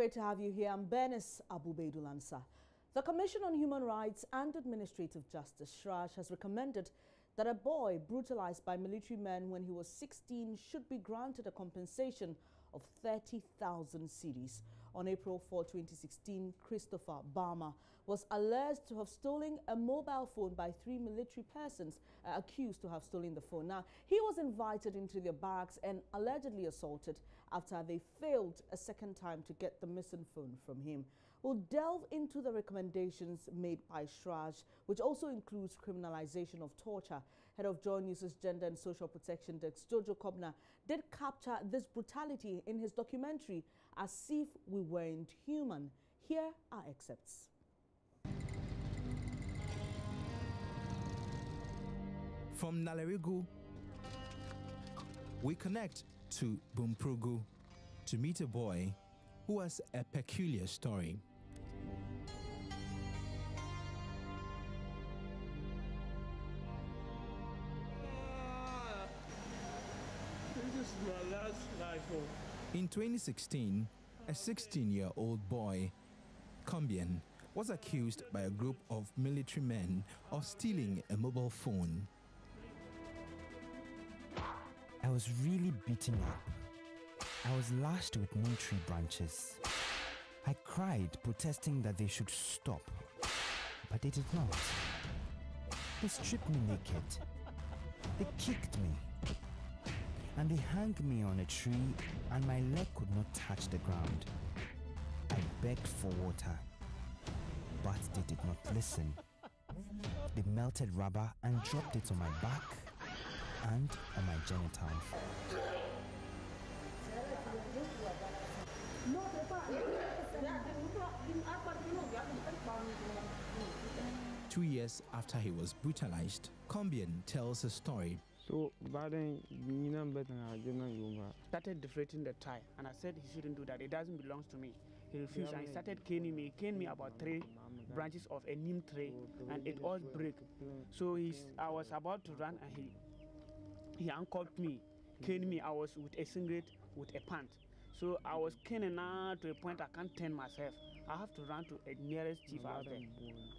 Great to have you here. I'm Bernice Abubeidulansa. The Commission on Human Rights and Administrative Justice, CHRAJ, has recommended that a boy brutalized by military men when he was 16 should be granted a compensation of 30,000 cedis. On April 4, 2016, Christopher Barma was alleged to have stolen a mobile phone by 3 military persons accused to have stolen the phone. Now, he was invited into their barracks and allegedly assaulted after they failed a second time to get the missing phone from him. We'll delve into the recommendations made by CHRAJ, which also includes criminalization of torture. Head of JoyNews' Gender and Social Protection Desk, Jojo Kobna, did capture this brutality in his documentary, As If We Weren't Human. Here are excerpts. From Nalerigu, we connect to Bumprugu to meet a boy who has a peculiar story. This is my last life. In 2016, a 16-year-old boy, Combian, was accused by a group of military men of stealing a mobile phone. I was really beaten up. I was lashed with military branches. I cried, protesting that they should stop, but they did not. They stripped me naked. They kicked me. And they hung me on a tree, and my leg could not touch the ground. I begged for water, but they did not listen. They melted rubber and dropped it on my back and on my genitals. 2 years after he was brutalized, Combian tells a story. So, but then, started deflating the tie, and I said he shouldn't do that. It doesn't belong to me. He refused, and he started caning me. He caned me about 3 branches of a neem tree, and it all broke. So I was about to run, and he uncuffed me, caned me. I was with a singlet with a pant. So I was caning now to a point I can't turn myself. I have to run to a nearest chief house there.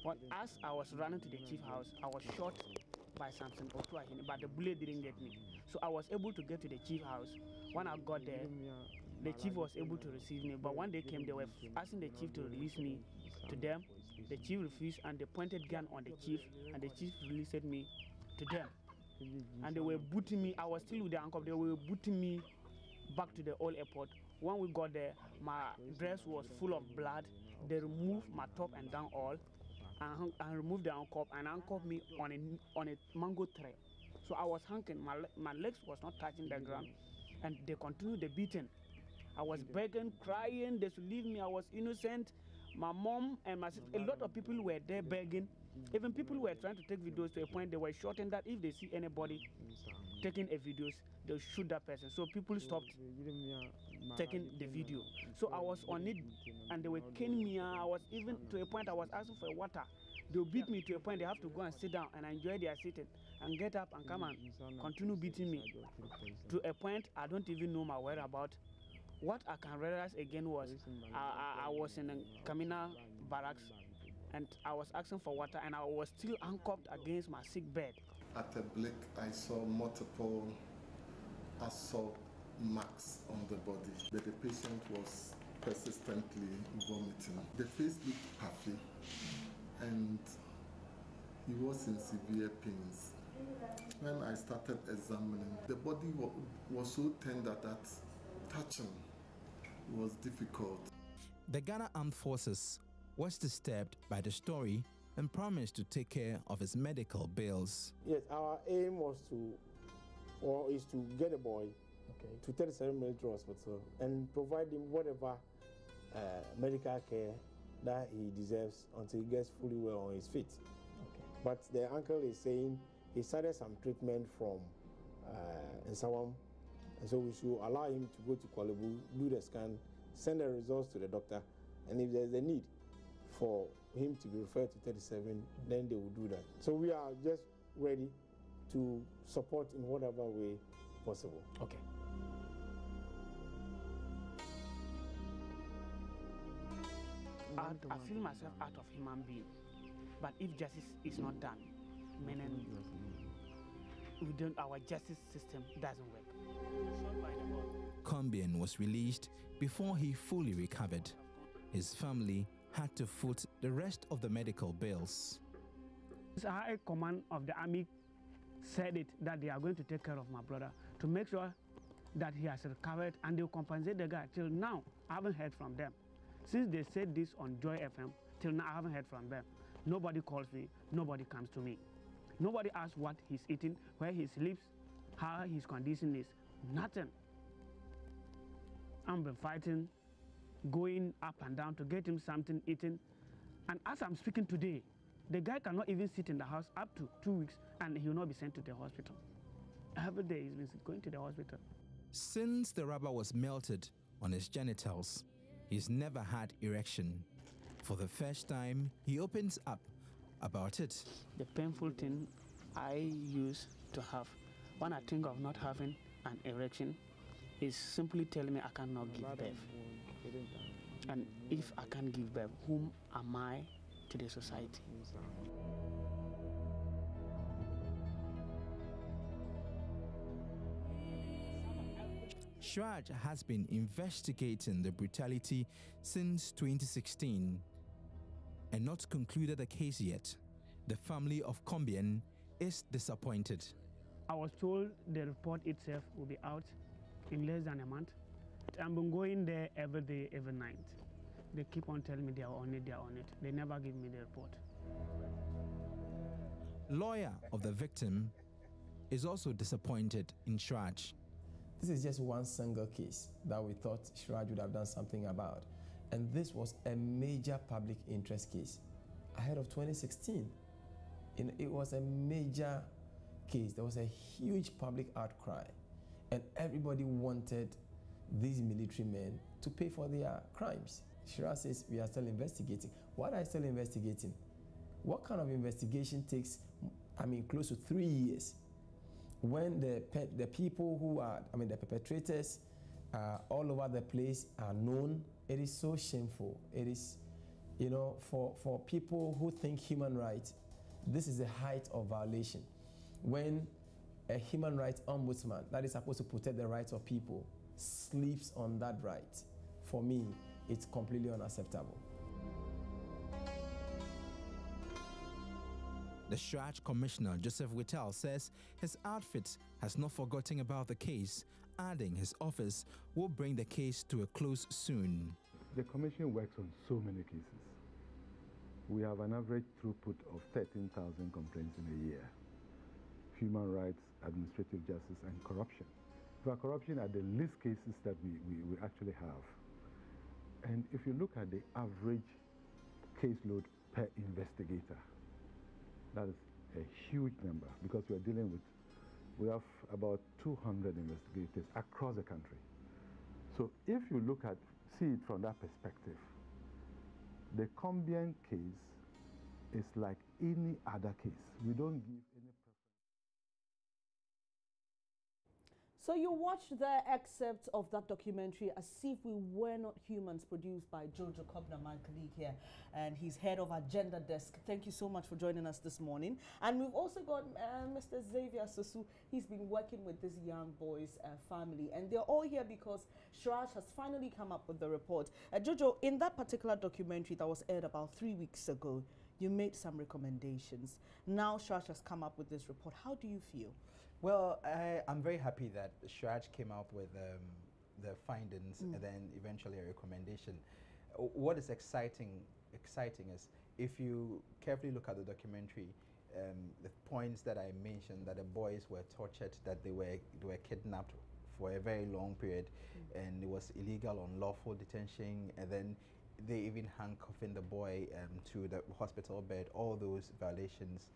But as I was running to the chief house, I was shot by something, but the bullet didn't get me. So I was able to get to the chief house. When I got there, the chief was able to receive me. But when they came, they were asking the chief to release me to them. The chief refused, and they pointed gun on the chief, and the chief released me to them. And they were booting me. I was still with the uncle. They were booting me back to the old airport. When we got there, my dress was full of blood. They removed my top and down all, and removed the handcuff and handcuffed me on a mango tree. So I was hanging. My legs was not touching the ground, and they continued the beating. I was begging, crying. They should leave me. I was innocent. My mom and my sister, a lot of people were there begging. Even people were trying to take videos to a point they were shouting that if they see anybody taking a videos, they'll shoot that person. So people stopped taking the video. So I was on it, and they were caning me. I was even to a point I was asking for water. They'll beat me to a point they have to go and sit down and enjoy their sitting and get up and come and continue beating me. To a point I don't even know my whereabouts. What I can realize again was I was in a Kamina barracks, and I was asking for water, and I was still handcuffed against my sick bed. At a blink, I saw multiple assault marks on the body, but the patient was persistently vomiting. The face looked puffy, and he was in severe pains. When I started examining, the body was so tender that touching was difficult. The Ghana Armed Forces was disturbed by the story and promised to take care of his medical bills. Yes, our aim was is to get a boy to 37 Military Hospital and provide him whatever medical care that he deserves until he gets fully well on his feet. But the uncle is saying he started some treatment from Nsawam, and so we should allow him to go to Kuala Lumpur, do the scan, send the results to the doctor, and if there's a need for him to be referred to 37, then they will do that. So we are just ready to support in whatever way possible. Okay. I feel myself out of human being. But if justice is not done, meaning our justice system doesn't work. Combien was released before he fully recovered. His family had to foot the rest of the medical bills. The high command of the army said it that they are going to take care of my brother to make sure that he has recovered, and they'll compensate the guy. Till now, I haven't heard from them. Since they said this on Joy FM, till now I haven't heard from them. Nobody calls me, nobody comes to me. Nobody asks what he's eating, where he sleeps, how his condition is. Nothing. I've been fighting, going up and down to get him something eating. And as I'm speaking today, the guy cannot even sit in the house up to 2 weeks and he will not be sent to the hospital. Every day he's been going to the hospital. Since the rubber was melted on his genitals, he's never had erection. For the first time, he opens up about it. The painful thing I used to have when I think of not having an erection is simply telling me I cannot give birth. And if I can't give birth, whom am I to the society? CHRAJ has been investigating the brutality since 2016 and not concluded the case yet. The family of Combien is disappointed. I was told the report itself will be out in less than a month. I've been going there every day, every night. They keep on telling me they are on it, they are on it. They never give me the report. Lawyer of the victim is also disappointed in CHRAJ. This is just one single case that we thought CHRAJ would have done something about. And this was a major public interest case ahead of 2016. It was a major case. There was a huge public outcry. And everybody wanted these military men to pay for their crimes. CHRAJ says we are still investigating. What are you still investigating? What kind of investigation takes, close to 3 years? When the people who are, the perpetrators all over the place are known, it is so shameful. It is, for people who think human rights, this is the height of violation. When a human rights ombudsman that is supposed to protect the rights of people sleeps on that right, for me, it's completely unacceptable. The CHRAJ Commissioner, Joseph Whittal, says his outfit has not forgotten about the case, adding his office will bring the case to a close soon. The Commission works on so many cases. We have an average throughput of 13,000 complaints in a year. Human rights, administrative justice, and corruption. For corruption are the least cases that we actually have. And if you look at the average caseload per investigator, that is a huge number because we have about 200 investigators across the country. So if you see it from that perspective, the Combien case is like any other case. We don't give any preference. So you watched the excerpt of that documentary, As If We Were Not Humans, produced by Jojo Kobna, my colleague here, and he's head of our gender desk. Thank you so much for joining us this morning. And we've also got Mr. Xavier Sosu. He's been working with this young boy's family, and they're all here because CHRAJ has finally come up with the report. Jojo, in that particular documentary that was aired about 3 weeks ago, you made some recommendations. Now CHRAJ has come up with this report. How do you feel? Well, I'm very happy that CHRAJ came up with the findings and then eventually a recommendation. What is exciting is if you carefully look at the documentary, the points that I mentioned, that the boys were tortured, that they were kidnapped for a very long period, and it was illegal, unlawful detention, and then they even handcuffing the boy to the hospital bed, all those violations.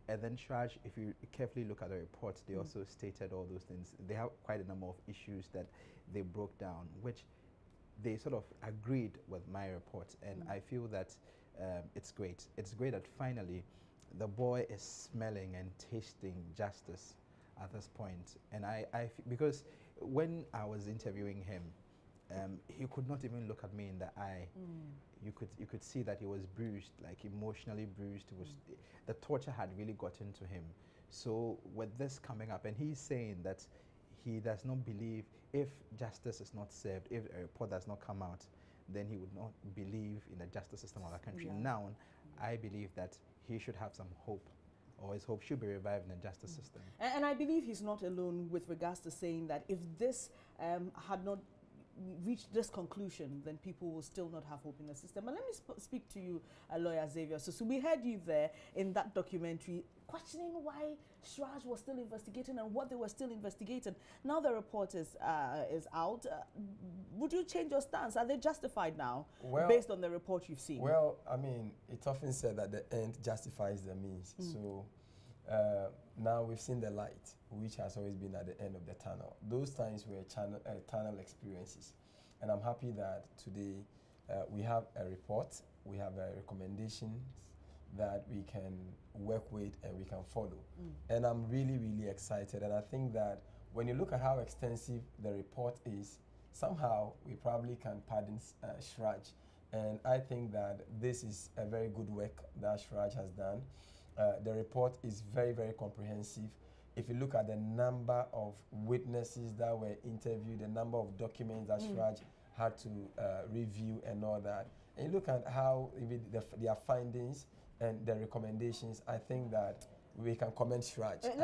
And then CHRAJ, if you carefully look at the reports, they also stated all those things. They have quite a number of issues that they broke down, which they sort of agreed with my report. And I feel that it's great. It's great that finally the boy is smelling and tasting justice at this point. And because when I was interviewing him, he could not even look at me in the eye. You could see that he was bruised, like emotionally bruised. It was the torture had really gotten to him. So with this coming up, and he's saying that he does not believe if justice is not served, if a report does not come out, then he would not believe in the justice system of our country. Now, I believe that he should have some hope, or his hope should be revived in the justice system. And I believe he's not alone with regards to saying that if this had not reached this conclusion, then people will still not have hope in the system. But let me speak to you, Lawyer Xavier. So we heard you there in that documentary questioning why CHRAJ was still investigating and what they were still investigating. Now the report is out. Would you change your stance? Are they justified now, based on the report you've seen? Well, I mean, it's often said that the end justifies the means. So now we've seen the light, which has always been at the end of the tunnel. Those times were tunnel experiences. And I'm happy that today we have a report, we have recommendations that we can work with and we can follow. And I'm really, really excited. And I think that when you look at how extensive the report is, somehow we probably can pardon CHRAJ. And I think that this is a very good work that CHRAJ has done. The report is very, very comprehensive. If you look at the number of witnesses that were interviewed, the number of documents that CHRAJ had to review and all that, and you look at how their findings and the recommendations, I think that we can commend CHRAJ.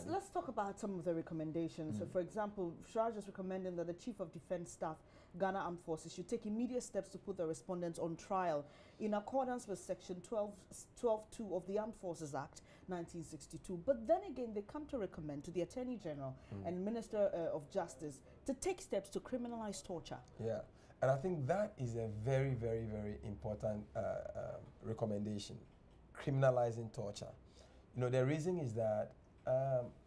Let's talk about some of the recommendations. So for example, CHRAJ is recommending that the Chief of Defense Staff, Ghana Armed Forces, should take immediate steps to put the respondents on trial in accordance with Section 12.2 of the Armed Forces Act 1962. But then again, they come to recommend to the Attorney General and Minister of Justice to take steps to criminalize torture. Yeah, and I think that is a very, very, very important recommendation, criminalizing torture. You know, the reason is that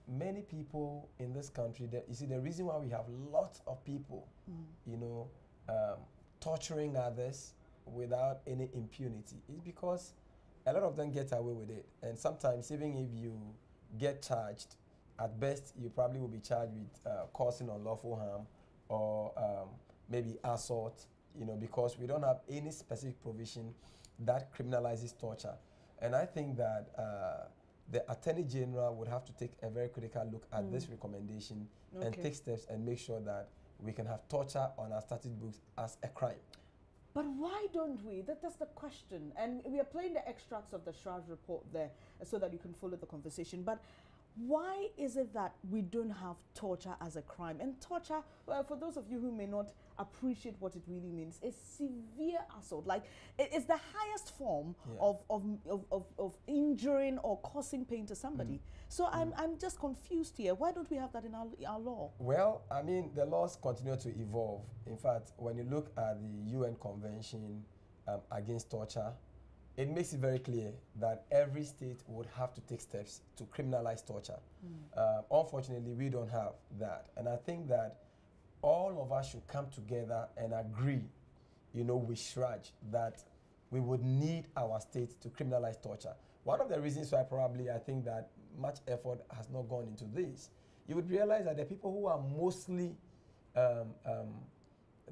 many people in this country, you see, the reason why we have lots of people, you know, torturing others without any impunity is because a lot of them get away with it. And sometimes, even if you get charged, at best, you probably will be charged with causing unlawful harm or maybe assault, you know, because we don't have any specific provision that criminalizes torture. And I think that the Attorney General would have to take a very critical look at this recommendation and take steps and make sure that we can have torture on our statute books as a crime. But why don't we? That's the question. And we are playing the extracts of the CHRAJ report there so that you can follow the conversation. But why is it that we don't have torture as a crime? And torture, well, for those of you who may not appreciate what it really means, is severe assault. Like, it's the highest form of injuring or causing pain to somebody. So I'm just confused here. Why don't we have that in our law? Well, I mean, the laws continue to evolve. In fact, when you look at the UN Convention against torture, it makes it very clear that every state would have to take steps to criminalize torture. Unfortunately, we don't have that. And I think that all of us should come together and agree, you know, with CHRAJ that we would need our state to criminalize torture. One of the reasons why probably I think that much effort has not gone into this, you would realize that the people who are mostly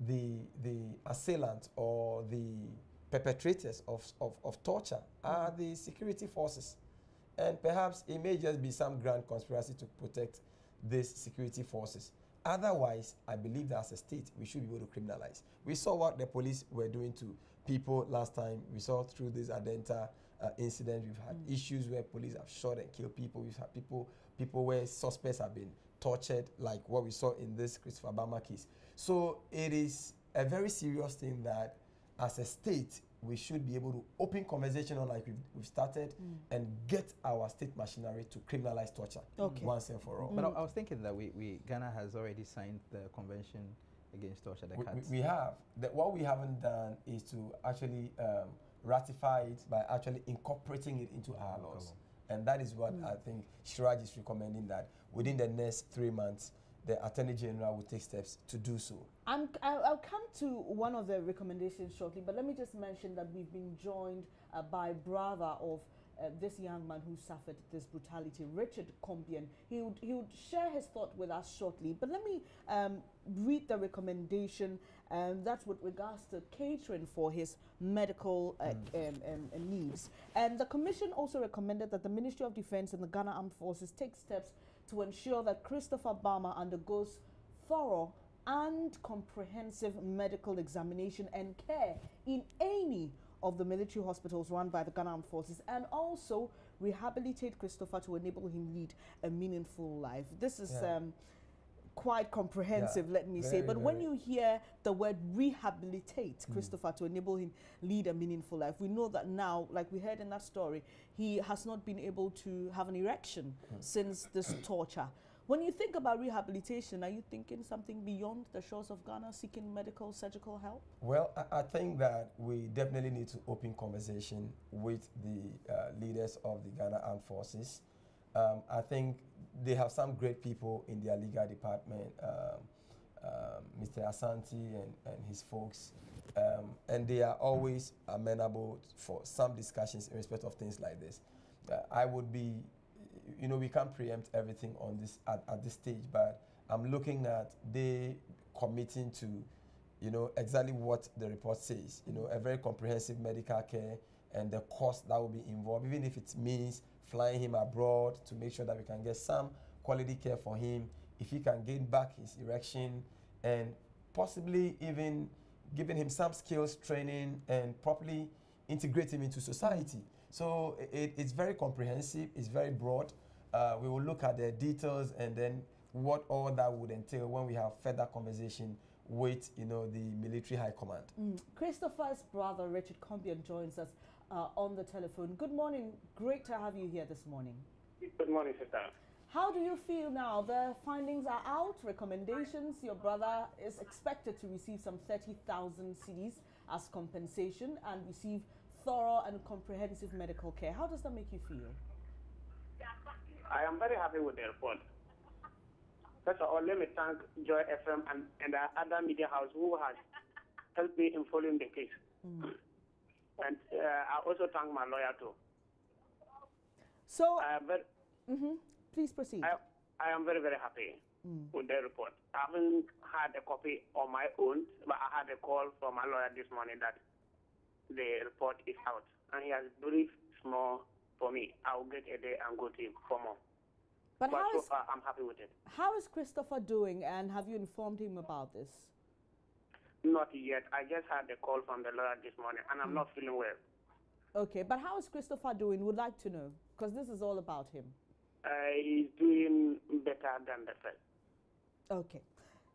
the assailant or the perpetrators of torture are the security forces. And perhaps it may just be some grand conspiracy to protect these security forces. Otherwise, I believe that as a state, we should be able to criminalize. We saw what the police were doing to people last time. We saw through this Adenta incident, we've had issues where police have shot and killed people. We've had people where suspects have been tortured, like what we saw in this Christopher Bama case. So it is a very serious thing that as a state, we should be able to open conversation on like we've started and get our state machinery to criminalize torture once and for all. But I was thinking that Ghana has already signed the Convention Against Torture. We have. What we haven't done is to actually ratify it by actually incorporating it into our laws. And that is what I think CHRAJ is recommending, that within the next 3 months, the Attorney General will take steps to do so. I'll come to one of the recommendations shortly, but let me just mention that we've been joined by brother of this young man who suffered this brutality, Richard Combian. He would share his thought with us shortly. But let me read the recommendation that's with regards to catering for his medical needs. And the commission also recommended that the Ministry of Defense and the Ghana Armed Forces take steps to ensure that Christopher Bama undergoes thorough and comprehensive medical examination and care in any of the military hospitals run by the Ghana Armed Forces, and also rehabilitate Christopher to enable him lead a meaningful life. This is quite comprehensive, let me say. But when you hear the word rehabilitate Christopher to enable him lead a meaningful life, we know that now, like we heard in that story, he has not been able to have an erection since this torture. When you think about rehabilitation, are you thinking something beyond the shores of Ghana, seeking medical, surgical help? Well, I think that we definitely need to open conversation with the leaders of the Ghana Armed Forces. I think they have some great people in their legal department, Mr. Asante and his folks, and they are always amenable for some discussions in respect of things like this. I would be, you know, we can't preempt everything on this at this stage, but I'm looking at they committing to, you know, exactly what the report says, you know, a very comprehensive medical care and the cost that will be involved, even if it means flying him abroad to make sure that we can get some quality care for him, if he can gain back his erection, and possibly even giving him some skills training and properly integrate him into society. So it's very comprehensive, it's very broad. We will look at the details and then what all that would entail when we have further conversation with, you know, the military high command. Christopher's brother, Richard Combian, joins us on the telephone. Good morning. Great to have you here this morning. Good morning, sister. How do you feel now? The findings are out, recommendations. Your brother is expected to receive some 30,000 cedis as compensation and receive thorough and comprehensive medical care. How does that make you feel? I am very happy with the report. First of all, let me thank Joy FM and the other media house who has helped me in following the case. And I also thank my lawyer too. So, please proceed. I am very, very happy with the report. I haven't had a copy on my own, but I had a call from my lawyer this morning that the report is out, and he has briefed more for me. I will get a day and go to him for more. But so far, I'm happy with it. How is Christopher doing, and have you informed him about this? Not yet. I just had a call from the lawyer this morning, and I'm not feeling well. Okay, but how is Christopher doing? Would like to know, because this is all about him. He's doing better than the first. Okay.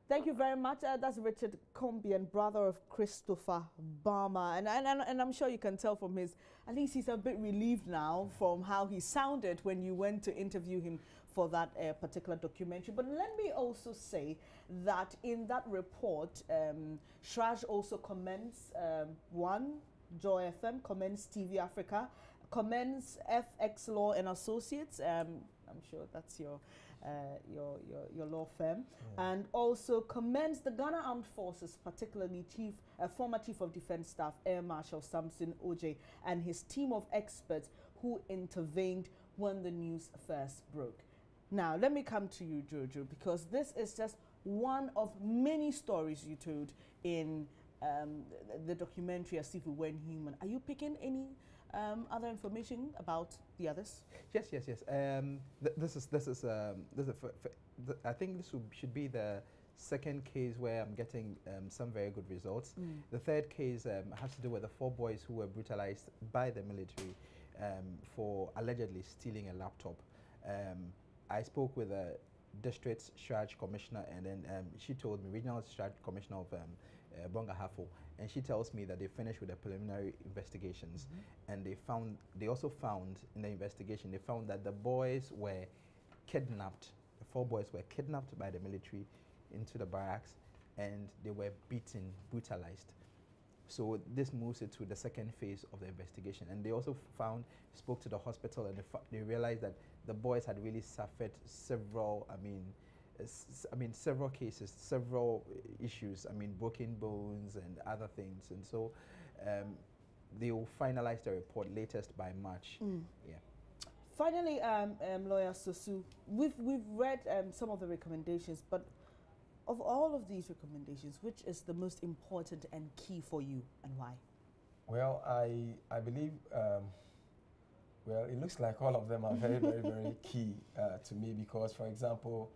Thank you very much. That's Richard Combian, brother of Christopher Bama. And I'm sure you can tell from his, at least he's a bit relieved now from how he sounded when you went to interview him for that particular documentary. But let me also say that in that report, CHRAJ also commends Joy FM, commends TV Africa, commends FX Law and Associates. I'm sure that's your law firm, and also commends the Ghana Armed Forces, particularly former Chief of Defense Staff Air Marshal Samson Oj and his team of experts who intervened when the news first broke. Now, let me come to you, Jojo, because this is just one of many stories you told in the documentary As If We Weren't Human. Are you picking any other information about the others? Yes. I think this should be the second case where I'm getting some very good results. The third case has to do with the 4 boys who were brutalized by the military for allegedly stealing a laptop. I spoke with the district CHRAJ commissioner, and then she told me, regional CHRAJ commissioner of Bonga Hafo, and she tells me that they finished with the preliminary investigations, and they also found in the investigation, they found that the boys were kidnapped. The 4 boys were kidnapped by the military into the barracks, and they were beaten, brutalized. So this moves it to the second phase of the investigation. And they also spoke to the hospital, and they realized that the boys had really suffered several, several cases, several issues, broken bones and other things. And so they will finalize the report latest by March. Yeah. Finally, Lawyer Sosu, we've read some of the recommendations, but of all of these recommendations, which is the most important and key for you, and why? Well, I believe, well, it looks like all of them are very, very, very key to me because, for example,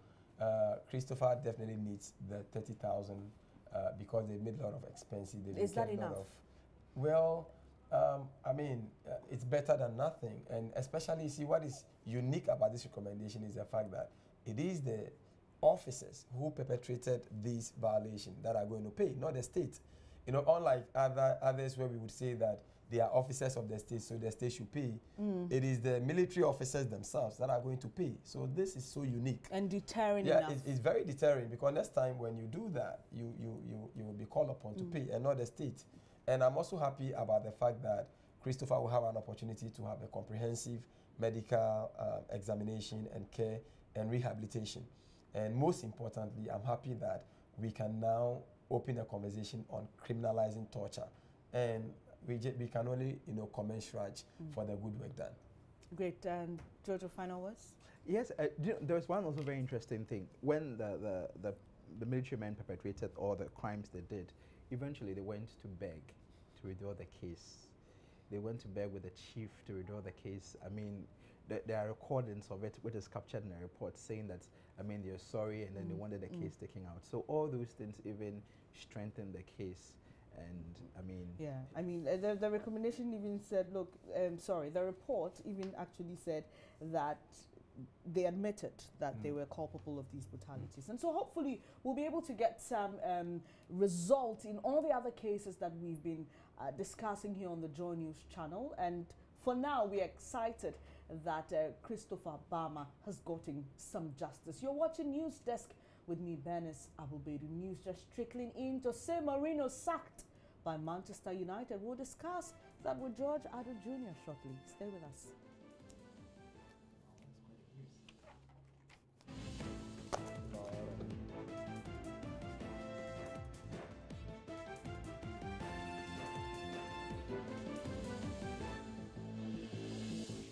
Christopher definitely needs the 30,000 because they made a lot of expenses. Is that enough? Well, I mean, it's better than nothing. And especially, see, what is unique about this recommendation is the fact that it is the officers who perpetrated these violations that are going to pay, not the state. You know, unlike others where we would say that they are officers of the state, so the state should pay. It is the military officers themselves that are going to pay. So this is so unique. And deterring enough. It's very deterring because next time when you do that, you will be called upon to pay and not the state. And I'm also happy about the fact that Christopher will have an opportunity to have a comprehensive medical examination and care and rehabilitation. And most importantly, I'm happy that we can now open a conversation on criminalizing torture. And we can only, commend CHRAJ for the good work done. Great. And Jojo, final words? Yes, there was one also very interesting thing. When the military men perpetrated all the crimes they did, eventually they went to beg to withdraw the case. They went to beg with the chief to withdraw the case. I mean, there are recordings of it, which is captured in a report saying that, I mean, they're sorry and then they wanted the case taken out. So all those things even strengthen the case. And I mean, yeah, I mean, the recommendation even said, look, the report even actually said that they admitted that they were culpable of these brutalities. And so hopefully we'll be able to get some result in all the other cases that we've been discussing here on the JoyNews channel. And for now, we're excited that Christopher Bama has gotten some justice. You're watching News Desk with me, Bernice Abubedu. News just trickling in. Jose Mourinho sacked by Manchester United. We'll discuss that with George Addo Jr. shortly. Stay with us.